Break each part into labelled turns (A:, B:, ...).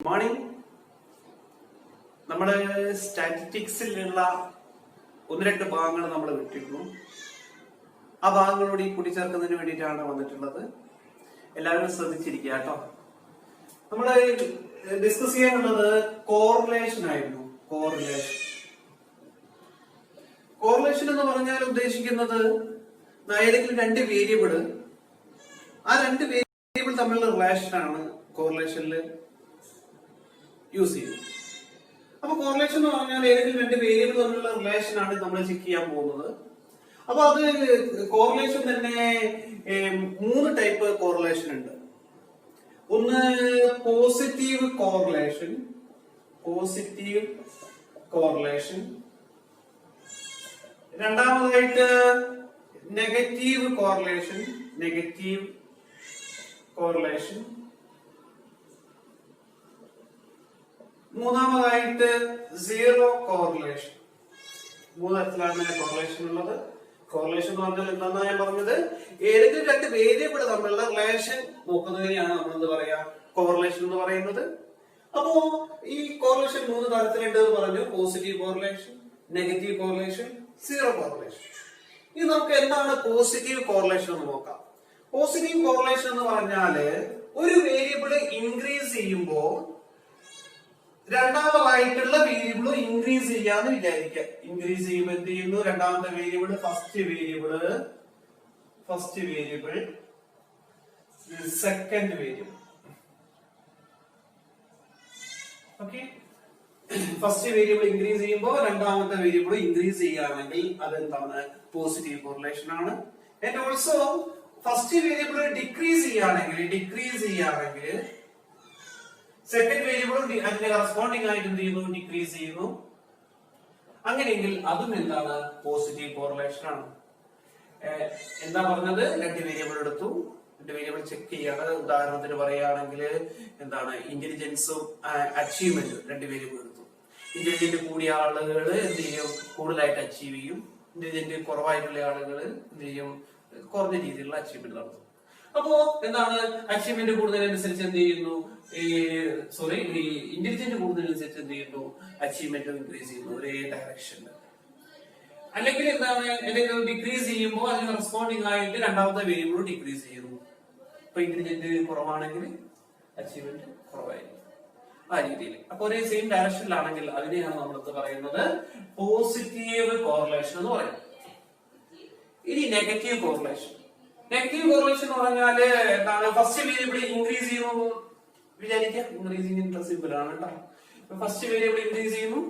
A: Morning. നമ്മുടെ സ്റ്റാറ്റിസ്റ്റിക്സിലുള്ള ഒന്ന് രണ്ട് ഭാഗങ്ങൾ നമ്മൾ വിട്ടിരുന്നു. ആ ഭാഗങ്ങളോട് ഈ കൂട്ടിച്ചേർക്കുന്നതിന് വേണ്ടിയിട്ടാണ് വന്നിട്ടുള്ളത്. എല്ലാവരും ശ്രദ്ധിച്ചിരിക്കുക കേട്ടോ. നമ്മൾ ഡിസ്കസ് ചെയ്യാനുള്ളത് കോറിലേഷൻ ആയിരുന്നു. കോറിലേഷൻ എന്ന് പറഞ്ഞാൽ ഉദ്ദേശിക്കുന്നത് ഏതെങ്കിലും രണ്ട് വേരിയബിള്, ആ രണ്ട് വേരിയബിൾ തമ്മിലുള്ള റിലേഷൻ ആണ് കോറിലേഷനിൽ യൂസ് ചെയ്യുന്നത്. അപ്പൊ കോറിലേഷൻ എന്ന് പറഞ്ഞാൽ ഏതെങ്കിലും രണ്ട് വേരിയബിൾ തമ്മിലുള്ള റിലേഷൻ ആണ് നമ്മൾ ചെക്ക് ചെയ്യാൻ പോകുന്നത്. അപ്പൊ അത് കോറിലേഷൻ തന്നെ മൂന്ന് ടൈപ്പ് കോറിലേഷൻ ഉണ്ട്. ഒന്ന് പോസിറ്റീവ് കോറിലേഷൻ, രണ്ടാമതായിട്ട് നെഗറ്റീവ് കോറിലേഷൻ, മൂന്നാമതായിട്ട് സീറോ കോറിലേഷൻ. മൂന്ന് തരത്തിലാണ് കോറിലേഷൻ ഉള്ളത്. കോറിലേഷൻ എന്ന് പറഞ്ഞാൽ എന്താണെന്ന് ഞാൻ പറഞ്ഞത്, ഏതെങ്കിലും രണ്ട് വേരിയബിൾ തമ്മിലുള്ള റിലേഷൻ നോക്കുന്നതിനെയാണ് നമ്മൾ എന്ത് പറയാ, കോറിലേഷൻ എന്ന് പറയുന്നത്. അപ്പോ ഈ കോറിലേഷൻ മൂന്ന് തരത്തിലുണ്ട് എന്ന് പറഞ്ഞു. Positive correlation, negative correlation, zero correlation. ഇനി നമുക്ക് എന്താണ് പോസിറ്റീവ് കോറിലേഷൻ എന്ന് നോക്കാം. പോസിറ്റീവ് കോറിലേഷൻ എന്ന് പറഞ്ഞാല് ഒരു വേരിയബിൾ ഇൻക്രീസ് ചെയ്യുമ്പോ രണ്ടാമതായിട്ടുള്ള വേരിയബിൾ ഇൻക്രീസ് ചെയ്യാന്ന് വിചാരിക്കുക. ഇൻക്രീസ് ചെയ്യുമ്പോൾ എന്ത് ചെയ്യുന്നു, രണ്ടാമത്തെ variable first variable second variable. Okay, first variable increase ചെയ്യുമ്പോൾ രണ്ടാമത്തെ വേരിയബിൾ ഇൻക്രീസ് ചെയ്യുകയാണെങ്കിൽ അതെന്താണ്, പോസിറ്റീവ് കോറിലേഷൻ ആണ്. And also first variable decrease ചെയ്യുകയാണെങ്കിൽ സെക്കൻഡ് വേരിയബിളും അതിന്റെ കറസ്പോണ്ടിങ് ആയിട്ട് എന്ത് ചെയ്യുന്നു, ഡിക്രീസ് ചെയ്യുന്നു. അങ്ങനെയെങ്കിൽ അതും എന്താണ്, പോസിറ്റീവ് കോറിലേഷൻ ആണ്. എന്താ പറഞ്ഞത്, രണ്ട് വേരിയബിൾ എടുത്തു, രണ്ട് വേരിയബിൾ ചെക്ക് ചെയ്യാണ്. ഉദാഹരണത്തിന് പറയുകയാണെങ്കിൽ എന്താണ്, ഇന്റലിജൻസും അച്ചീവ്മെന്റും രണ്ട് വേരിയബിൾ എടുത്തു. ഇന്റലിജന്റ് കൂടിയ ആളുകൾ എന്ത് ചെയ്യും, കൂടുതലായിട്ട് അച്ചീവ് ചെയ്യും. ഇന്റലിജന്റ് കുറവായിട്ടുള്ള ആളുകൾ എന്ത് ചെയ്യും, കുറഞ്ഞ രീതിയിലുള്ള അച്ചീവ്മെന്റ് നടത്തും. അപ്പോ എന്താണ്, അച്ചീവ്മെന്റ് കൂടുതലനുസരിച്ച് എന്ത് ചെയ്യുന്നു, ഇന്റലിജന്റ് കൂടുതലനുസരിച്ച് എന്ത് ചെയ്യുന്നു, അച്ചീവ്മെന്റ് ഇൻക്രീസ് ചെയ്യുന്നു ഒരേ ഡയറക്ഷനിൽ. അല്ലെങ്കിൽ എന്താണ്, എന്തെങ്കിലും ഡിക്രീസ് ചെയ്യുമ്പോൾ അതിന് റെസ്പോണ്ടിങ് ആയിട്ട് രണ്ടാമത്തെ വേരിയബിൾ ഡിക്രീസ് ചെയ്യുന്നു. ഇപ്പൊ ഇന്റലിജന്റ് കുറവാണെങ്കിൽ അച്ചീവ്മെന്റ് കുറവായിരിക്കും, ആ രീതിയിൽ. അപ്പൊ ഒരേ സെയിം ഡയറക്ഷനിലാണെങ്കിൽ അതിനെയാണ് നമ്മളെന്ത് പറയുന്നത്, പോസിറ്റീവ് കോറിലേഷൻ എന്ന് പറയുന്നത്. ഇനി നെഗറ്റീവ് കോറിലേഷൻ എന്ന് പറഞ്ഞാല് എന്താണ്, ഫസ്റ്റ് വേരിയബിൾ ഇൻക്രീസ് ചെയ്യുന്നു വിചാരിക്കുക. ഇൻക്രീസിംഗ് സിമ്പിൾ ആണ് കേട്ടോ. ഫസ്റ്റ് വേരിയബിൾ ഇൻക്രീസ് ചെയ്യുന്നു,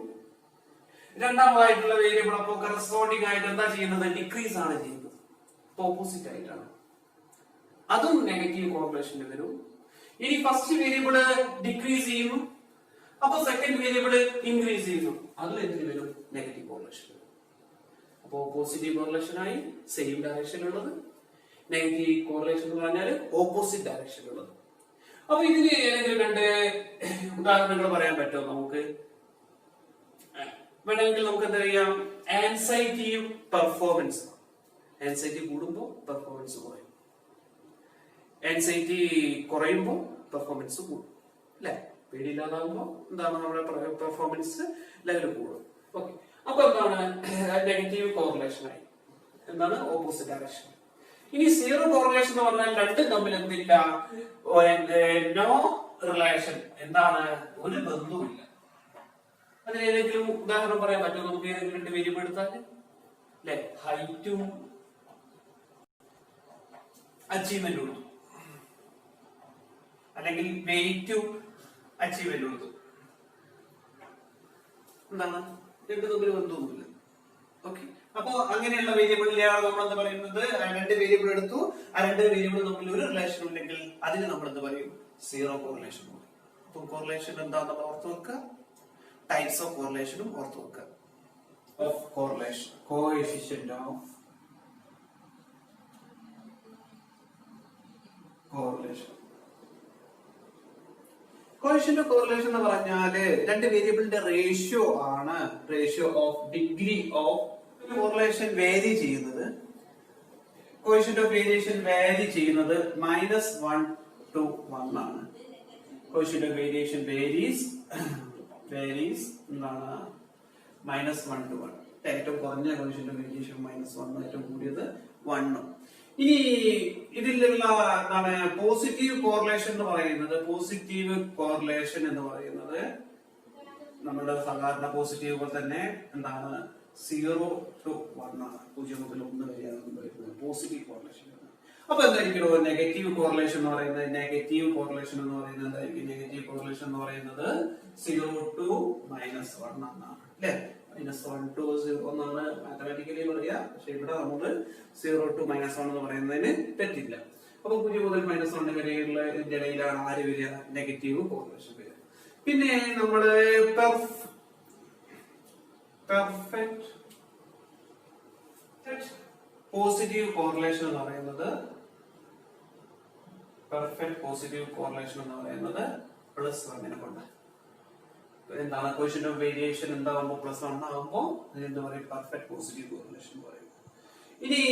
A: രണ്ടാമതായിട്ടുള്ള വേരിയബിൾ അപ്പോ കറസ്പോണ്ടിങ് ആയിട്ട് എന്താ ചെയ്യുന്നത്, ഡിക്രീസ് ആണ് ചെയ്യുന്നത്. അപ്പൊ ഓപ്പോസിറ്റ് ആയിട്ടാണ്, അതും നെഗറ്റീവ് കോറിലേഷനിൽ വരും. ഇനി ഫസ്റ്റ് വേരിയബിൾ ഡിക്രീസ് ചെയ്യുന്നു, അപ്പൊ സെക്കൻഡ് വേരിയബിൾ ഇൻക്രീസ് ചെയ്യുന്നു, അതും എന്തിനു വരും, നെഗറ്റീവ് കോറിലേഷൻ. അപ്പോ പോസിറ്റീവ് കോറിലേഷൻ ആയി സെയിം ഡയറക്ഷനിലുള്ളത്, നെഗറ്റീവ് കോറിലേഷൻ എന്ന് പറഞ്ഞാൽ ഓപ്പോസിറ്റ് ഡയറക്ഷനിലുള്ളത്. അപ്പൊ ഇതിന് ഏതെങ്കിലും രണ്ട് ഉദാഹരണങ്ങൾ പറയാൻ പറ്റുമോ നമുക്ക്? വേണമെങ്കിൽ നമുക്ക് എന്താ ചെയ്യാം, ആൻസൈറ്റിയും പെർഫോമൻസ്. ആൻസൈറ്റി കൂടുമ്പോൾ പെർഫോമൻസ് കുറയും, ആൻസൈറ്റി കുറയുമ്പോൾ പെർഫോമൻസ് കൂടും അല്ലെ. പേടിയില്ലാതാകുമ്പോൾ എന്താണ്, നമ്മുടെ പെർഫോമൻസ് ലെവൽ കൂടും. ഓക്കെ, അപ്പൊ എന്താണ്, നെഗറ്റീവ് കോറിലേഷൻ ആയി, എന്താണ്, ഓപ്പോസിറ്റ് ഡയറക്ഷൻ. ഇനി സീറോ കോറിലേഷൻ എന്ന് പറഞ്ഞാൽ രണ്ടും തമ്മിൽ എന്തില്ല, നോ റിലേഷൻ, എന്താണ്, ഒരു ബന്ധവുമില്ല. അതിന് ഏതെങ്കിലും ഉദാഹരണം പറയാൻ പറ്റുമോ നമുക്ക്? ഏതെങ്കിലും രണ്ട് വേരിയബിൾ എടുത്താൽ അല്ലെ, ഹൈറ്റും അച്ചീവ്മെന്റ് കൊടുത്തു, അല്ലെങ്കിൽ വെയിറ്റും അച്ചീവ്മെന്റ് കൊടുത്തു, എന്താണ്, രണ്ടു തമ്മിൽ ബന്ധമൊന്നുമില്ല. ഓക്കെ, അപ്പോ അങ്ങനെയുള്ള വേരിയബിളിലെയാണ് നമ്മൾ എന്താ പറയുന്നത്, രണ്ട് വേരിയബിൾ എടുത്തു, ആ രണ്ട് വേരിയബിൾ തമ്മിൽ ഒരു റിലേഷൻ ഉണ്ടെങ്കിൽ അതിന് നമ്മൾ എന്ത് പറയും, സീറോ കോറിലേഷൻ. അപ്പൊ കോറിലേഷൻ എന്താണെന്ന് ഓർത്ത് വെക്കുക, ടൈപ്സ് ഓഫ് കോറിലേഷനും ഓർത്ത് വെക്കുക. Of correlation, coefficient of correlation. Coefficient of correlation എന്ന് പറഞ്ഞാല് രണ്ട് വേരിയബിളിന്റെ റേഷ്യോ ആണ്. Ratio of degree of correlation vary ചെയ്യുന്നത്, കോഎഫിഷ്യന്റ് ഓഫ് വേരിയേഷൻ വാരി ചെയ്യുന്നത് -1 to 1 ആണ്. കോഷ്യന്റ് ഓഫ് വേരിയേഷൻ വേരീസ് എന്താണ് -1 to 1. ഏറ്റവും കുറഞ്ഞ കോഷ്യന്റ് ഓഫ് വേരിയേഷൻ -1, ഏറ്റവും കൂടിയത് 1. ഇനി ഇതിലുള്ള എന്താണ് പോസിറ്റീവ് കോറിലേഷൻ എന്ന് പറയുന്നത്? പോസിറ്റീവ് കോറിലേഷൻ എന്ന് പറയുന്നത് നമ്മുടെ സാധാരണ പോസിറ്റീവ് പോലെ തന്നെ എന്താണ് 0 to 1 ആണ്. 0 മുതൽ 1 വരെയാണ് വരുന്നത് പോസിറ്റീവ് കോറിലേഷൻ. അപ്പൊ എന്തായിരിക്കും നെഗറ്റീവ് കോറിലേഷൻ എന്ന് പറയുന്നത്? നെഗറ്റീവ് കോറിലേഷൻ എന്ന് പറയുന്നത് എന്തായിരിക്കും? നെഗറ്റീവ് കോറിലേഷൻ എന്ന് പറയുന്നത് 0 to -1 എന്നാണ് അല്ലെ? -1 to 0 എന്നാണ് മാത്തമാറ്റിക്കലി പറയാ. പക്ഷെ ഇവിടെ നമ്മൾ 0 to -1 എന്ന് പറയുന്നതിന് തെറ്റില്ല. അപ്പൊ 0 മുതൽ -1 വരെയുള്ള ഇതിന്റെ ഇടയിലാണ് ആര് വരിക? നെഗറ്റീവ് കോറിലേഷൻ വരിക. പിന്നെ നമ്മള് പെർഫെക്റ്റ് പോസിറ്റീവ് കോറിലേഷൻ എന്ന് പറയുന്നത് +1 കൊണ്ട് എന്താണ് കോഷ്യന്റ് ഓഫ് വേരിയേഷൻ എന്താകുമ്പോൾ +1 ആകുമ്പോൾ എന്താ പറയുക? പെർഫെക്റ്റ് പോസിറ്റീവ് കോറിലേഷൻ പറയും. ഇനി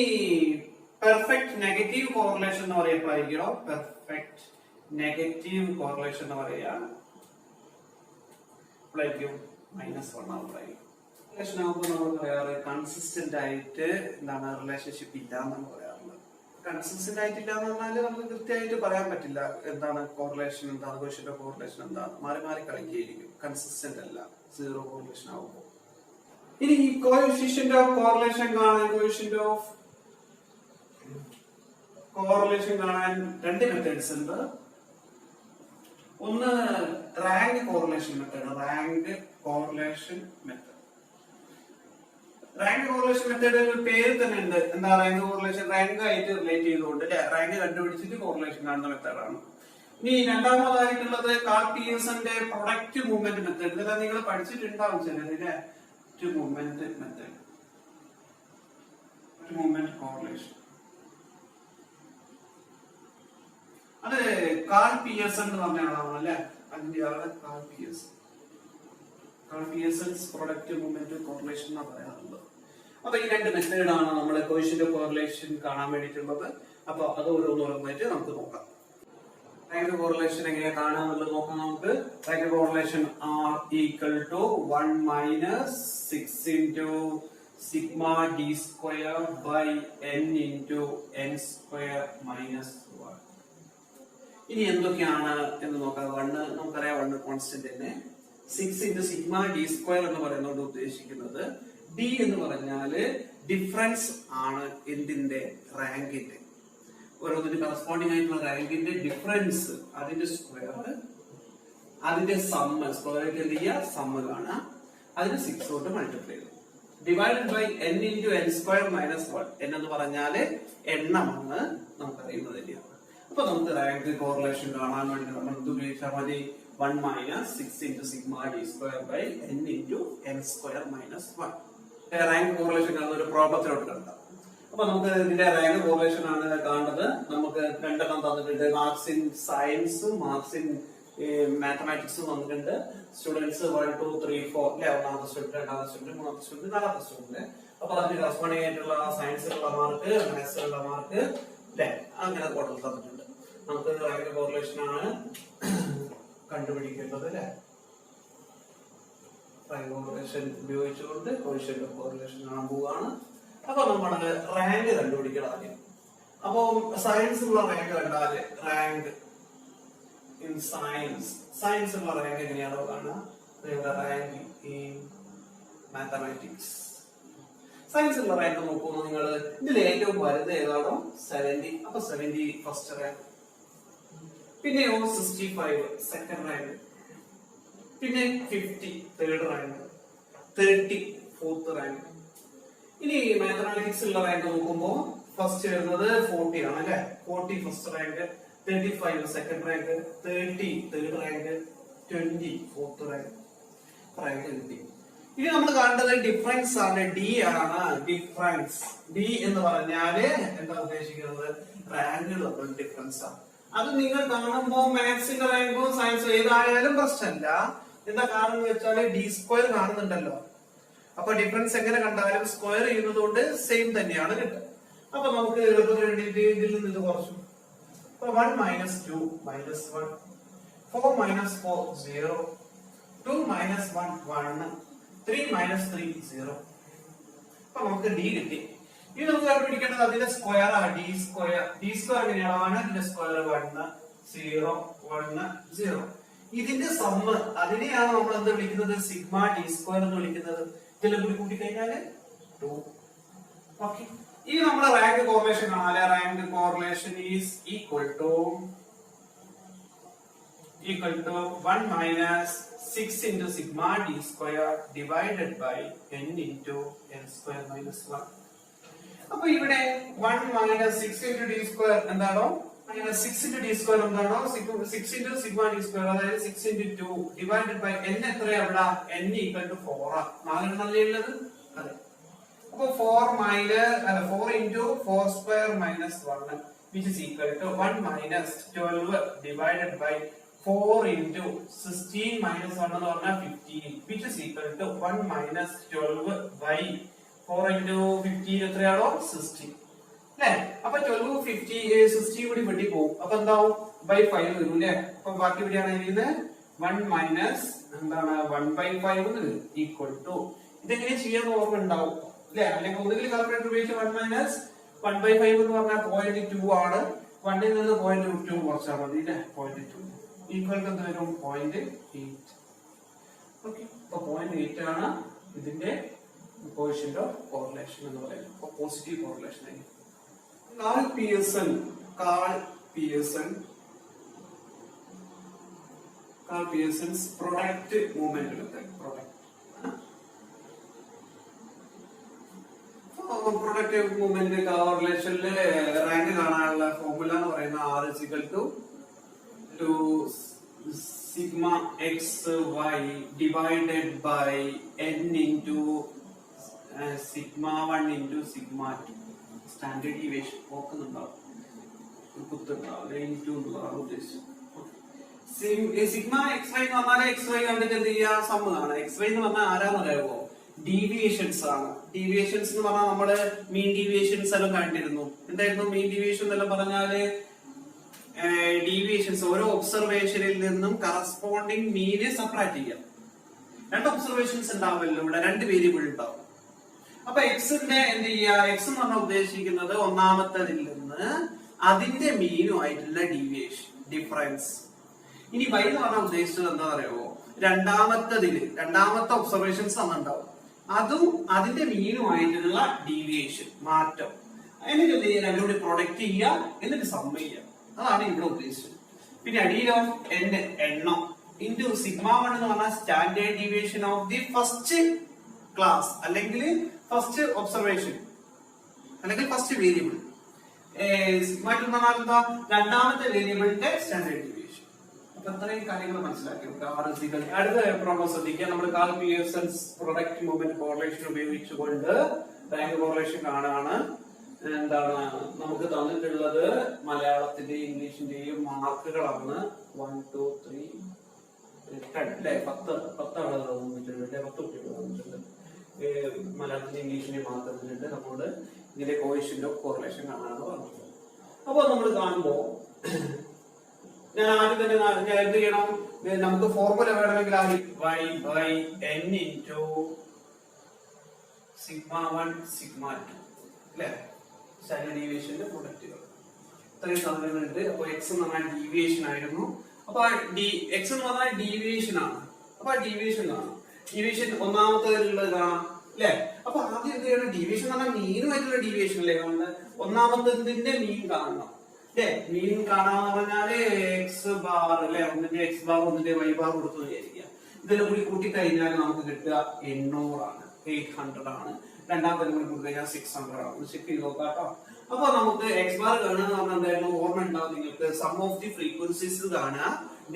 A: പെർഫെക്റ്റ് നെഗറ്റീവ് കോറിലേഷൻ എന്ന് പറയുമ്പോഴായിരിക്കോ പെർഫെക്റ്റ് നെഗറ്റീവ് കോറിലേഷൻ എന്ന് പറയാ -1 ആവുമ്പോഴായിരിക്കും. റിലേഷൻ ആകുമ്പോൾ നമ്മൾ പറയാറ് കൺസിസ്റ്റന്റ് ആയിട്ട് എന്താണ് റിലേഷൻഷിപ്പ് ഇല്ല എന്നാണ് പറയാറുള്ളത്. കൺസിസ്റ്റന്റ് ആയിട്ടില്ല എന്ന് പറഞ്ഞാൽ നമുക്ക് കൃത്യമായിട്ട് പറയാൻ പറ്റില്ല എന്താണ് കോറിലേഷൻ, എന്താണ് കോഷ്യന്റ് ഓഫ് കോറിലേഷൻ, എന്താണ് മാറി മാറി കളിക്കുകയായിരിക്കും. കൺസിസ്റ്റന്റ് അല്ല 0 കോറിലേഷൻ ആകുമ്പോൾ. ഇനി ഈ കോഎഫിഷ്യന്റ് ഓഫ് കോറിലേഷൻ കാണാൻ രണ്ട് മെത്തേഡ്സ് ഉണ്ട്. ഒന്ന് rank correlation method. Rank correlation method പേര് തന്നെ ഉണ്ട്. എന്താ റാങ്ക് കോറിലേഷൻ? റാങ്ക് ആയിട്ട് റിലേറ്റ് ചെയ്തുകൊണ്ട് റാങ്ക് കണ്ടുപിടിച്ചിട്ട് കോറിലേഷൻ കാണുന്ന മെത്തേഡാണ്. ഇനി രണ്ടാമതായിട്ടുള്ളത് കാൾ പിയേഴ്സന്റെ പ്രൊഡക്റ്റ് മൂവ്മെന്റ് മെത്തേഡ്. ഇതെല്ലാം നിങ്ങൾ പഠിച്ചിട്ടുണ്ടാവും ചിലതിലെ മൂവ്മെന്റ് മെത്തേഡ്, മൂവ്മെന്റ് കോറിലേഷൻ. അത് കാൾ പിയേഴ്സൺ എന്ന് പറഞ്ഞ ആളാണ് അല്ലെ? അതിന്റെ ആള് Karl Pearson's product movement correlation എന്ന് പറയാറുള്ളത്. അപ്പൊ ഈ രണ്ട് മെത്തേഡാണ് നമ്മൾ കോഷ്യന്റ് ഓഫ് കോറിലേഷൻ കാണാൻ വേണ്ടിയിട്ടുള്ളത്. അപ്പൊ അത് ഓരോന്നോരോന്നായിട്ട് നമുക്ക് നോക്കാം. റാങ്ക് കോറിലേഷൻ എങ്ങനെ കാണാമെന്നുള്ളത് നോക്കാം നമുക്ക്. Rank correlation R equal to 1 minus 6 into sigma d square by n into n square minus 1. ഇനി എന്തൊക്കെയാണ് എന്ന് നോക്കാം. 1 നമുക്കറിയാം, 1 കോൺസ്റ്റന്റ് തന്നെ. 6 into sigma d square എന്ന് പറയുന്നത് ഉദ്ദേശിക്കുന്നത് d എന്ന് പറഞ്ഞാല് ഡിഫറൻസ് ആണ് എന്തിന്റെ? റാങ്കിന്റെ. ഓരോന്നിന്റെ കറസ്പോണ്ടിങ് ആയിട്ടുള്ള റാങ്കിന്റെ ഡിഫറൻസ്, അതിന്റെ സ്ക്വയർ, അതിന്റെ സമ്മ്, സ്ക്വയർ എന്ത് ചെയ്യുക? സമ്മ് കാണാം. അതിന് 6 കൊണ്ട് മൾട്ടിപ്ലൈ ചെയ്തു. Divided by n into n square minus 1. n എന്ന് പറഞ്ഞാല് എണ്ണമാണ്, നമുക്കറിയുന്നത് തന്നെയാണ്. അപ്പൊ നമുക്ക് റാങ്ക് കോറിലേഷൻ കാണാൻ വേണ്ടി നമ്മൾ എന്ത് ഉപയോഗിച്ചാൽ മതി? 1 minus 6 into sigma d square by n into n square minus 1. Rank correlation കാണുന്ന ഒരു പ്രോബ്ലത്തിലോട്ട് കണ്ടാം. അപ്പൊ നമുക്ക് ഇതിന്റെ റാങ്ക് കോറിലേഷൻ ആണ് കാണുന്നത്. നമുക്ക് രണ്ടെണ്ണം തന്നിട്ടുണ്ട്. മാർക്സ് ഇൻ സയൻസും മാർക്സ് ഇൻ മാത്തമാറ്റിക്സും തന്നിട്ടുണ്ട്. സ്റ്റുഡൻസ് 1, 2, 3, 4 അല്ലെ? ഒന്നാമത്തെ സ്റ്റുഡന്റ്, രണ്ടാമത്തെ സ്റ്റുഡന്റ്, മൂന്നാമത്തെ സ്റ്റുഡന്റ്, നാലാമത്തെ സ്റ്റുഡന്റ്. അപ്പൊ അതിന് കറസ്പോണ്ടിങ് ആയിട്ടുള്ള സയൻസിലുള്ള മാർക്ക്, മാത്സിലുള്ള മാർക്ക് അല്ലെ? അങ്ങനെ ടോട്ടൽ തന്നിട്ടുണ്ട്. നമുക്ക് റാങ്ക് കോറിലേഷൻ ആണ് കണ്ടുപിടിക്കേണ്ടത് അല്ലെ? റാങ്ക് കോറിലേഷൻ ഉപയോഗിച്ചുകൊണ്ട് കോഷ്യന്റ് ഓഫ് കോറിലേഷൻ കാണാൻ പോവുകയാണ്. അപ്പൊ നമ്മൾ റാങ്ക് കണ്ടുപിടിക്കണം ആദ്യം. അപ്പൊ സയൻസിലുള്ള റാങ്ക് കണ്ടാല് റാങ്ക് ഇൻ സയൻസിലുള്ള റാങ്ക് എങ്ങനെയാണോ കാണുക? Rank in mathematics. സയൻസിലുള്ള റാങ്ക് നോക്കുമ്പോൾ നിങ്ങൾ ഇതിൽ ഏറ്റവും വലുത് ഏതാണോ 70. അപ്പൊ 70 ഫസ്റ്റ് റാങ്ക്. പിന്നെയോ 65 സെക്കൻഡ് റാങ്ക്. പിന്നെ 50 തേർഡ് റാങ്ക്. 30 fourth rank. ഇനി മാത്തമാറ്റിക്സ് ഉള്ള റാങ്ക് നോക്കുമ്പോൾ ഫസ്റ്റ് വരുന്നത് 40 ആണ് അല്ലെ? 40 first rank, 35 second rank, 30 third rank, 20 fourth rank കിട്ടി. ഇനി നമ്മൾ കാണേണ്ടത് ഡിഫറൻസ് ആണ്. ഡി ആണ് ഡിഫറൻസ്. ഡി എന്ന് പറഞ്ഞാല് എന്താ ഉദ്ദേശിക്കുന്നത്? റാങ്കുകൾ തമ്മിൽ ഡിഫറൻസ് ആണ്. അത് നിങ്ങൾ കാണുമ്പോൾ മാത്സിന്റെ റാങ്കോ സയൻസോ ഏതായാലും പ്രശ്നമല്ല. എന്താ കാരണം വെച്ചാല് d സ്ക്വയർ കാണുന്നുണ്ടല്ലോ. അപ്പൊ ഡിഫറൻസ് എങ്ങനെ കണ്ടാലും സ്ക്വയർ ചെയ്യുന്നത് കൊണ്ട് സെയിം തന്നെയാണ് കിട്ടുക. അപ്പൊ നമുക്ക് എളുപ്പത്തിന് വേണ്ടിയിട്ട് ഇതിൽ നിന്ന് ഇത് കുറച്ചു. 1 minus 2 minus 1. 4 minus 4 0, 2 minus 1 1, 3 minus 3 0. അപ്പൊ നമുക്ക് d കിട്ടി. ഇനി നമുക്ക് കണ്ടുപിടിക്കേണ്ടത് അതിന്റെ സ്ക്വയർ ആണ് d സ്ക്വയർ. d സ്ക്വയർ എങ്ങനെയാണ്? ഇതിന്റെ സ്ക്വയർ 1 0 1 0. ഇതിന്റെ സമ്മ് അതിനെയാണ് നമ്മൾ എന്ത് വിളിക്കുന്നത്? സിഗ്മ d സ്ക്വയർ എന്ന് വിളിക്കുന്നത്. ഇതിലും കൂടി കൂട്ടി കഴിഞ്ഞാൽ 2. ഓക്കേ. ഇനി നമ്മൾ റാങ്ക് കോറിലേഷൻ കാണാല്ലേ. Rank correlation is equal to 1 minus 6 into sigma d square divided by n into n square minus 1. അപ്പൊ ഇവിടെ 1 minus 6 into d square എന്താണോ? minus 6 into d square എന്താണോ? 6 into sigma d square അതായത് 6 into 2 divided by n എത്രയാ അവിടെ? n equal to 4 ആ. 4 എണ്ണല്ലേ ഉള്ളത്? അതെ. അപ്പൊ 4 into 4 square minus 1 which is equal to 1 minus 12 divided by 4 into 16 minus 1 എന്ന് പറഞ്ഞാൽ 15 which is equal to 1 minus 12 by 4 into 15 എത്രയാണോ? 16 അല്ലേ? അപ്പൊ 12 50 16 കൂടി വെട്ടി പോകും. അപ്പൊ എന്താവും? by 5 വരും അല്ലേ? അപ്പൊ ബാക്കി എവിടെയാണ് എഴുതുന്നത്? 1 minus എന്താണ് 1 by 5 എന്ന് വരും equal to. ഇതെങ്ങനെ ചെയ്യാന്ന് ഓർമ്മ ഉണ്ടാവും അല്ലേ? അല്ലെങ്കിൽ ഒന്നുകിൽ കാൽക്കുലേറ്റർ ഉപയോഗിച്ച് 1 minus 1 by 5 എന്ന് പറഞ്ഞാൽ 0.2 ആണ്. 1 ൽ നിന്ന് 0.2 കുറച്ചാൽ മതി അല്ലേ? 0.2 ഈക്വൽ ടു എന്ത് വരും? 0.8. ഓക്കെ. അപ്പൊ 0.8 ആണ് ഇതിന്റെ കോഎഫിഷ്യന്റ് ഓഫ് കോറിലേഷൻ എന്ന് പറയുന്നത്. പോസിറ്റീവ് കോറിലേഷൻ ആയി. Karl Pearson's product movement product movement കോറിലേഷനില് റാങ്ക് കാണാനുള്ള ഫോർമുല എന്ന് പറയുന്നത് R is equal to sigma x y divided by n into sigma 1 into sigma 2. Standard deviation നോക്കുന്നുണ്ടാവും. സിഗ്മ എക്സ് വൈ എന്ന് പറഞ്ഞാൽ എക്സ് വൈ കണ്ടിട്ട് എന്ത് ചെയ്യാ? സമ്മ് കാണാം. എക്സ് വൈ എന്ന് പറഞ്ഞാൽ ആരാന്ന് അറിയാമോ? ഡീവിയേഷൻസ് ആണ്. ഡീവിയേഷൻസ് എന്ന് പറഞ്ഞാൽ നമ്മള് മീൻ ഡീവിയേഷൻസ് എല്ലാം കണ്ടിരുന്നു. എന്തായിരുന്നു മീൻ ഡീവിയേഷൻ എന്നെല്ലാം പറഞ്ഞാല്? ഡീവിയേഷൻസ് ഓരോ ഒബ്സർവേഷനിൽ നിന്നും കറസ്പോണ്ടിങ് മീനെ സെപ്പറേറ്റ് ചെയ്യാം. 2 ഒബ്സർവേഷൻസ് ഉണ്ടാവുമല്ലോ ഇവിടെ, 2 വേരിയബിൾ ഉണ്ടാവും. അപ്പൊ എക്സിന്റെ എന്ത് ചെയ്യാ? എക്സ് എന്ന് പറഞ്ഞാൽ ഉദ്ദേശിക്കുന്നത് ഒന്നാമത്തതിൽ നിന്ന് അതിന്റെ മീനുമായിട്ടുള്ള ഡീവിയേഷൻ ഡിഫറൻസ്. ഇനി y എന്ന് പറഞ്ഞാൽ ഉദ്ദേശിച്ചത് എന്താ പറയുമോ? രണ്ടാമത്തെ ഒബ്സർവേഷൻസ് അന്നുണ്ടാവും. അതും അതിന്റെ മീനുമായിട്ടുള്ള ഡീവിയേഷൻ മാറ്റം. എന്നിട്ട് എന്ത് ചെയ്യുക? രണ്ടും കൂടി പ്രൊഡക്റ്റ് ചെയ്യുക, എന്നിട്ട് സമ്മ് ചെയ്യുക. അതാണ് ഇവിടെ ഉദ്ദേശിച്ചത്. പിന്നെ അടിയിൽ ഓഫ് എണ്ണം ഇൻറ്റു സിഗ്മ 1 എന്ന് പറഞ്ഞാൽ standard deviation of the first class അല്ലെങ്കിൽ ഫസ്റ്റ് ഒബ്സർവേഷൻ അല്ലെങ്കിൽ ഫസ്റ്റ് വേരിയബിൾ. സിഗ്മ 2 എന്ന് പറഞ്ഞാൽ എന്താ? രണ്ടാമത്തെ വേരിയബിളിന്റെ സ്റ്റാൻഡേർഡ് ഡീവിയേഷൻ. അപ്പൊ ഇത്രയും കാര്യങ്ങൾ മനസ്സിലാക്കി. അടുത്ത പ്രോബ്ലം ശ്രദ്ധിക്കുക. നമ്മൾ Karl Pearson's product movement correlation ഉപയോഗിച്ചുകൊണ്ട് റാങ്ക് കോറിലേഷൻ കാണാണ്. എന്താണ് നമുക്ക് തന്നിട്ടുള്ളത്? മലയാളത്തിന്റെയും ഇംഗ്ലീഷിന്റെയും മാർക്കുകളാണ്. 1 2 3 10 അല്ലെ? 10 ആളുകൾ തന്നിട്ടുണ്ട് അല്ലെ? 10 കുട്ടികൾ തന്നിട്ടുണ്ട്. മലയാളത്തിന്റെ ഇംഗ്ലീഷിന്റെ മാർക്ക് തന്നിട്ടുണ്ട്. നമ്മളോട് ഇതിന്റെ കോഎഫിഷ്യന്റ് ഓഫ് കോറിലേഷൻ കാണാനാണ് പറഞ്ഞത്. അപ്പൊ നമ്മൾ കാണുമ്പോ ഞാൻ ആദ്യം തന്നെ ഞാൻ എന്ത് ചെയ്യണം? നമുക്ക് ഫോർമുല വേണമെങ്കിൽ y by n into sigma 1 sigma 2 അല്ലെ? സ്റ്റാൻഡേർഡ് ഡീവിയേഷന്റെ പ്രൊഡക്റ്റുകൾ ഇത്രയും സാധനങ്ങളുണ്ട്. അപ്പൊ എക്സ് എന്ന് പറഞ്ഞാൽ ഡീവിയേഷൻ ആയിരുന്നു. അപ്പൊ എക്സ് എന്ന് പറഞ്ഞാൽ ഡീവിയേഷൻ ആണ്. അപ്പൊ ഡീവിയേഷൻ കാണാം. ഡീവിയേഷൻ ഒന്നാമത്തേതിലുള്ളത് കാണാം അല്ലെ? അപ്പൊ ആദ്യം എന്ത് ചെയ്യണം? ഡീവിയേഷൻ എന്ന് പറഞ്ഞാൽ മീനുമായിട്ടുള്ള ഡീവിയേഷൻ അല്ലേ കാണുന്നത്? ഒന്നാമത്തതിന്റെ മീൻ കാണണം അല്ലെ? മീൻ കാണാന്ന് പറഞ്ഞാല് എക്സ് ബാർ അല്ലെ? ഒന്നിന്റെ എക്സ് ബാർ ഒന്നിന്റെ വൈ ബാർ കൊടുത്തു വിചാരിക്കുക. ഇതെല്ലാം കൂടി കൂട്ടിക്കഴിഞ്ഞാൽ നമുക്ക് കിട്ടുക 800 ആണ്, 800 ആണ്. രണ്ടാമത്തെ കൊടുത്തു കഴിഞ്ഞാൽ 600 ആണ്. ചെക്ക് ചെയ്ത് നോക്കാട്ടോ. അപ്പൊ നമുക്ക് എക്സ് ബാർ കാണുക എന്ന് പറഞ്ഞാൽ എന്തായിരുന്നു? ഓർമ്മ ഉണ്ടാവും നിങ്ങൾക്ക്. സം ഓഫ് ദി ഫ്രീക്വൻസീസ് കാണുക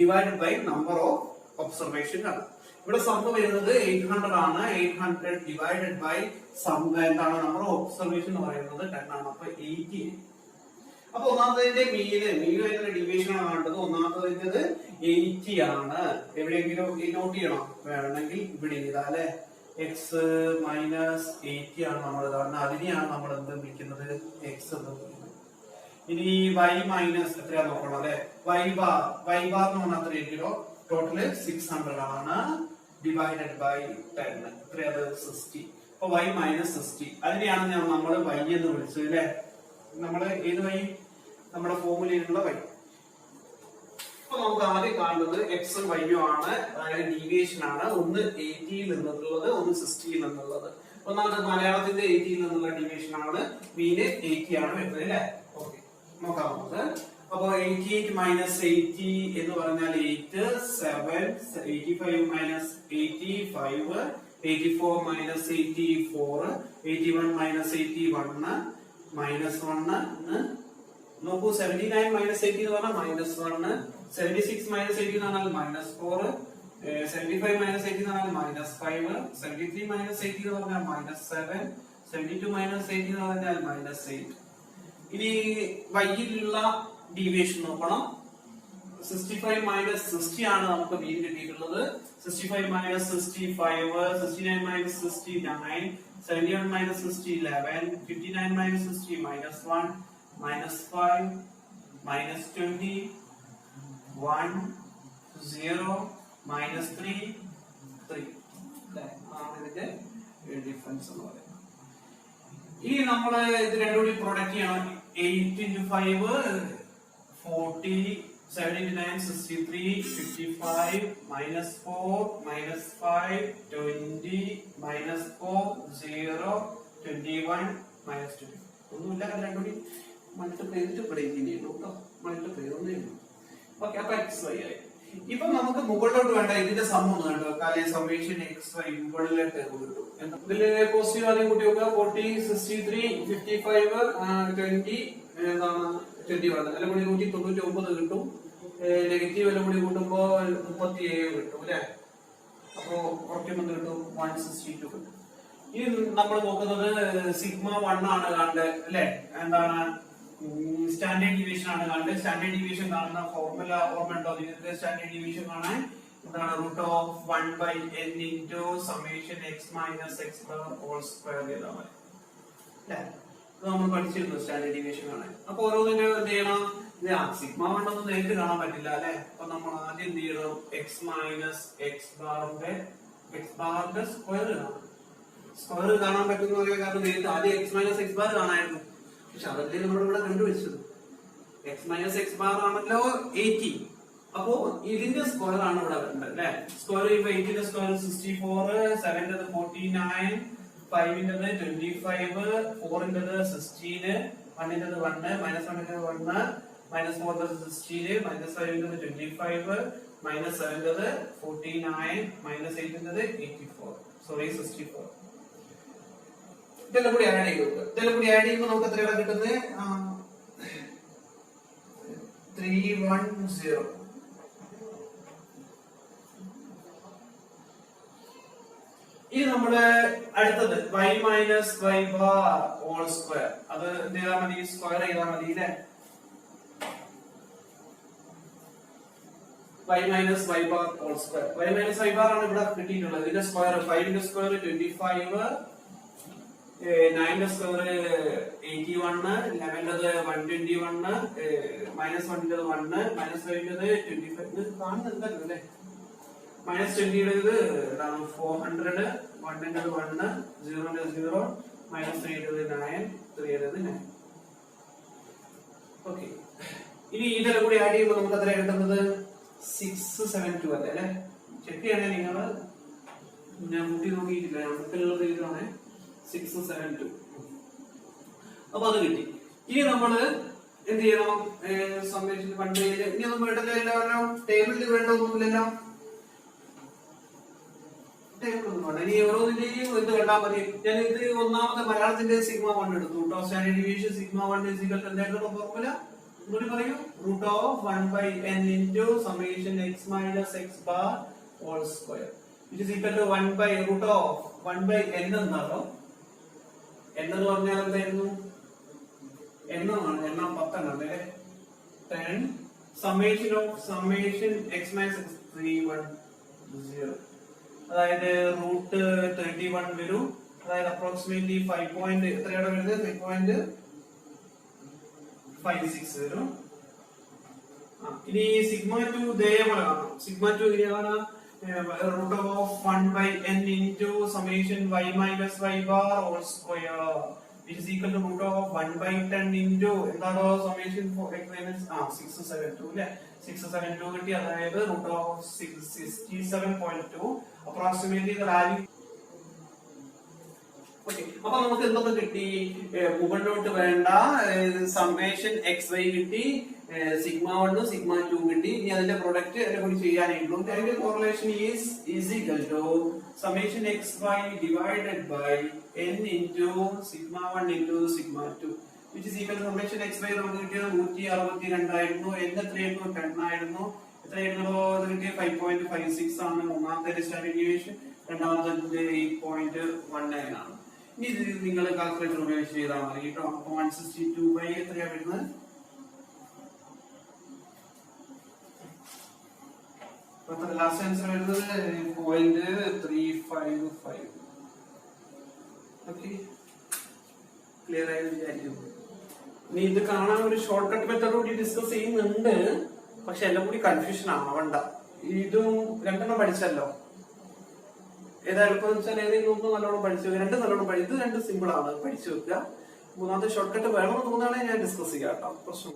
A: divided by number of observation കാണുക. ഇവിടെ സമ്മ് വരുന്നത് 800 ആണ്. 800 ഡിവൈഡഡ് ബൈ സം എന്താണ്? നമ്പർ ഓഫ് ഒബ്സർവേഷൻ എന്ന് പറയുന്നത് 10 ആണ്. അപ്പൊ 80. അപ്പൊ ഒന്നാമത്തെ മീനുമായിട്ടുള്ള ഡീവിയേഷൻ ആണ് വേണ്ടത്. ഒന്നാമത്തേത് 80 ആണ്. എവിടെയെങ്കിലും നോട്ട് ചെയ്യണം വേണമെങ്കിൽ ഇവിടെ എഴുതാം അല്ലെ? എക്സ് മൈനസ് 80 ആണ് നമ്മൾ. കാരണം അതിനെയാണ് നമ്മൾ എന്ത് വിളിക്കുന്നത്? എക്സ് എന്ന് വിളിക്കുന്നത്. ഇനി y മൈനസ് എത്രയാ നോക്കണം അല്ലെ, y ബാർ എന്ന് പറഞ്ഞാൽ എത്ര കിലോ, ടോട്ടല് 600 ആണ്, ഡിവൈഡഡ് ബൈ 10 എത്രയത് 60. അപ്പൊ y മൈനസ് 60 അതിനെയാണ് നമ്മൾ y എന്ന് വിളിച്ചത് അല്ലെ. നമ്മള് ഏത് y, നമ്മുടെ ഫോർമുലയിലുള്ള y. അപ്പൊ നമുക്ക് ആദ്യം കാണുന്നത് x ഉം y ഉം ആണ്, അതായത് ഡീവിയേഷൻ ആണ്. ഒന്ന് 80 നിന്നുള്ളത്, ഒന്ന് 60 നിന്നുള്ളത്. ഒന്നാമത് മലയാളത്തിന്റെ 80 നിന്നുള്ള ഡീവിയേഷൻ ആണ്, മീന് 80 ആണ് വരുന്നത് അല്ലെ. ഓക്കെ, നോക്കാം നമുക്ക്. അപ്പൊ 88 മൈനസ് 80 എന്ന് പറഞ്ഞാൽ 8, 7, 85 മൈനസ് 85, 84 മൈനസ് 84, 81 മൈനസ് 81, മൈനസ് 1 നോക്കൂ. 79 മൈനസ് 80 എന്ന് പറഞ്ഞാൽ മൈനസ് 1, 76 മൈനസ് 80 എന്ന് പറഞ്ഞാൽ മൈനസ് 4, 75 മൈനസ് 80 എന്ന് പറഞ്ഞാൽ മൈനസ് 5, 73 മൈനസ് 80 എന്ന് പറഞ്ഞാൽ മൈനസ് 7, 72 മൈനസ് 80 എന്ന് പറഞ്ഞാൽ മൈനസ് 8. ഇനി വൈകിലുള്ള ഡീവിയേഷൻ നോക്കണം. 65 മൈനസ് 60 ആണ് നമുക്ക് മീൻ കിട്ടിയിട്ടുള്ളത്. 65 minus 65, 69 minus 69, 71 minus 60 11, 59 minus 60 minus 1, minus 5, minus 20, 1, 0, minus 3, 3. ഇതിന്റെ ഡിഫറൻസ് എന്ന് പറയുന്നത്. ഇനി നമ്മള് ഇത് രണ്ടും കൂടി പ്രൊഡക്റ്റ് ചെയ്യണം. 8 into 5 40, 7 into 9 63, 55, minus 4, minus 5, 20, minus 4, 0, 21, minus 20. ഒന്നുമില്ല, രണ്ടും കൂടി മൾട്ടിപ്ലൈ ചെയ്തിട്ട് ബ്രേക്ക് ചെയ്യുന്നു കേട്ടോ. മൾട്ടിപ്ലൈ ഒന്നേ ഉള്ളൂ. ഓക്കെ, അപ്പൊ XY ആയി. ഇപ്പൊ നമുക്ക് മുകളിലോട്ട് വേണ്ട ഇതിന്റെ സം ഒന്ന് കണ്ടു വെക്കാം. സമ്മേഷൻ XY മുകളിലോട്ട് കിട്ടും. ഇതില് പോസിറ്റീവ് ആദ്യം കൂട്ടി വെക്കുക. 40, 63, 55, 20, 21 എല്ലാം കൂടി 199 കിട്ടും. നെഗറ്റീവ് എല്ലാം കൂടി കൂട്ടുമ്പോ 37 കിട്ടും അല്ലെ. അപ്പൊ കുറയ്ക്കുമ്പോൾ കിട്ടും 162 കിട്ടും. ഇനി നമ്മൾ നോക്കുന്നത് സിഗ്മ 1 ആണ് കാണേണ്ടത് അല്ലെ. എന്താണ്, സ്റ്റാൻഡേർഡ് ഡീവിയേഷൻ ആണ് കാണേണ്ടത്. സ്റ്റാൻഡേർഡ് ഡീവിയേഷൻ കാണുന്ന ഫോർമുല ഓർമ്മ ഉണ്ടോ നിങ്ങൾക്ക്? സ്റ്റാൻഡേർഡ് ഡീവിയേഷൻ കാണാൻ എന്താണ്, √1/n into summation x minus x bar whole square ചെയ്താൽ മതി അല്ലെ. ഇത് നമ്മൾ പഠിച്ചിരുന്നു സ്റ്റാൻഡേർഡ് ഡീവിയേഷൻ കാണാൻ. അപ്പൊ ഓരോന്നിനും എന്ത് ചെയ്യണം, സിഗ്മ 1 ഒന്നും നേരിട്ട് കാണാൻ പറ്റില്ല അല്ലെ. അപ്പൊ നമ്മൾ ആദ്യം എന്ത് ചെയ്യണം, x മൈനസ് എക്സ് ബാറിന്റെ സ്ക്വയർ കാണാം. സ്ക്വയർ കാണാൻ പറ്റുന്ന കാരണം നേരിട്ട് ആദ്യം x മൈനസ് എക്സ് ബാർ കാണായിരുന്നു. പക്ഷെ അതല്ലേ നമ്മളിവിടെ കണ്ടുപിടിച്ചത്. x മൈനസ് എക്സ് ബാർ ആണല്ലോ 80. അപ്പോ ഇതിന്റെ സ്ക്വയർ ആണ് ഇവിടെ വരേണ്ടത് അല്ലെ. സ്ക്വയർ ചെയ്യുമ്പോ 8 ന്റെ സ്ക്വയർ 64, 7 ന്റെ 49, 5 ന്റെ 25, 4 ന്റെ 16, 1 ന്റെ 1, മൈനസ് 1 ന്റെ 1, മൈനസ് 4 ന്റെ 16, മൈനസ് 5 ന്റെ 25, മൈനസ് 7 ന്റെ 49, മൈനസ് 8 ന്റെ 84, സോറി 64. ഇതെല്ലാം കൂടി ആഡ് ചെയ്യുമ്പോൾ നമുക്ക് എത്രയാണ് കിട്ടുന്നത്? 310. ഇനി നമ്മള് അടുത്തത് y minus y bar whole square. അത് എന്ത് ചെയ്താൽ മതി, സ്ക്വയർ ചെയ്താൽ മതി അല്ലെ. y minus y bar whole square. y minus y bar ആണ് ഇവിടെ കിട്ടിയിട്ടുള്ളത്. ഇതിന്റെ സ്ക്വയർ 5 ന്റെ സ്ക്വയർ 25, 9 ന്റെ സ്ക്വയർ 81, 11 ന്റെ 121, മൈനസ് 1 ന്റെ 1, മൈനസ് 5 ന്റെ 25 കാണുന്നുണ്ടല്ലോ അല്ലെ. മൈനസ് 20 ന്റെ 400, 1 ന്റെ 1, 0 ന്റെ 0, മൈനസ് 3 ന്റെ 9, 3 ന്റെ 9. ഓക്കെ, ഇനി ഇതെല്ലാം കൂടി ആഡ് ചെയ്യുമ്പോൾ നമുക്ക് എത്ര കിട്ടുന്നത്? 672 അല്ലേ. ചെക്ക് ചെയ്യണേ നിങ്ങൾ, ഞാൻ മുട്ടി നോക്കിയിട്ടില്ല, നമുക്കുള്ളത് ഇതാണ് 672. അപ്പൊ അത് കിട്ടി. ഇനി നമ്മള് എന്ത് ചെയ്യണം, സമ്മേഷൻ പണ്ട് ഇനി ഒന്നും വേണ്ടല്ലോ, എല്ലാവരും ടേബിളിൽ വേണ്ടതൊന്നുമില്ലല്ലോ. ഇനി ഓരോന്നിന്റെയും ഇത് കണ്ടാൽ മതി. ഞാൻ ഇത് ഒന്നാമത്തെ മലയാളത്തിന്റെ സിഗ്മ 1 എടുത്തു കേട്ടോ. സ്റ്റാൻഡേർഡ് ഡീവിയേഷൻ സിഗ്മ 1 എന്തായിരുന്നു ഫോർമുല? ഒന്നുകൂടി പറയൂ. √1/n into summation x minus x bar whole square which is equal to 1/√1/n എന്നാണോ? n എന്ന് പറഞ്ഞാൽ എന്തായിരുന്നു? എണ്ണമാണ്, എണ്ണം 10 എണ്ണം അല്ലേ. 10 summation x minus x 310, അതായത് √31 വരും. അതായത് അപ്രോക്സിമേറ്റ്ലി 5 പോയിന്റ് എത്രയാണ് വരുന്നത്? 56 വരും. ഇനി സിഗ്മ 2 ഇതേപോലെ കാണാം. സിഗ്മ 2 എങ്ങനെയാണ്? Root of 1 by n into summation y minus y bar all square which is equal to root of 1 by 10 into എന്താണ് summation for x minus 672 അല്ലേ? 672 കിട്ടി. അതായത് root of 67.2 approximately the value. Okay, അപ്പൊ നമുക്ക് എന്തൊക്കെ കിട്ടി? മുകളിലോട്ട് വേണ്ട സമ്മേഷൻ എക്സ് വൈ കിട്ടി, സിഗ്മ 1 സിഗ്മ 2 കിട്ടി. ഇനി അതിന്റെ പ്രൊഡക്റ്റ് എന്നെ കൂടി ചെയ്യാനായിട്ടുള്ളൂ. അതിന്റെ correlation is equal to summation X Y divided by n into sigma 1 into sigma 2 which is equal to summation X Y നമുക്ക് കിട്ടിയത് 162 ആയിരുന്നു. n എത്രയായിരുന്നു? 10 ആയിരുന്നു. എത്രയായിരുന്നു ഇത് കിട്ടിയത്? 5.56 ആണ് ഒന്നാമത്തെ സ്റ്റാൻഡേർഡ് ഡീവിയേഷൻ, രണ്ടാമത്തെ 8.19 ആണ്. ഇനി ഇത് നിങ്ങൾ കാൽക്കുലേറ്റർ ഉപയോഗിച്ച് ചെയ്താൽ മതി കേട്ടോ. അപ്പൊ 162 ബൈ എത്രയാ വരുന്നത്? ലാസ്റ്റ് ആൻസർ വരുന്നത് 0.355. ഓക്കെ, ക്ലിയർ ആയി വിചാരിക്കുന്നു. ഇനി ഇത് കാണാൻ ഒരു ഷോർട്ട് കട്ട് മെത്തേഡ് കൂടി ഡിസ്കസ് ചെയ്യുന്നുണ്ട്, പക്ഷെ എല്ലാം കൂടി കൺഫ്യൂഷൻ ആവണ്ട. ഇതും രണ്ടെണ്ണം പഠിച്ചല്ലോ. ഏതാ എളുപ്പം വെച്ചാൽ ഏതെങ്കിലും ഒന്ന് നല്ലോണം പഠിച്ചു വെക്കുക, രണ്ട് നല്ലോണം ഇത് രണ്ട് സിമ്പിൾ ആണ്, പഠിച്ചു വെക്കുക. മൂന്നാമത്തെ ഷോർട്ട് കട്ട് വേണമെന്ന് തോന്നുകയാണെങ്കിൽ ഞാൻ ഡിസ്കസ് ചെയ്യാം കേട്ടോ, പ്രശ്നം.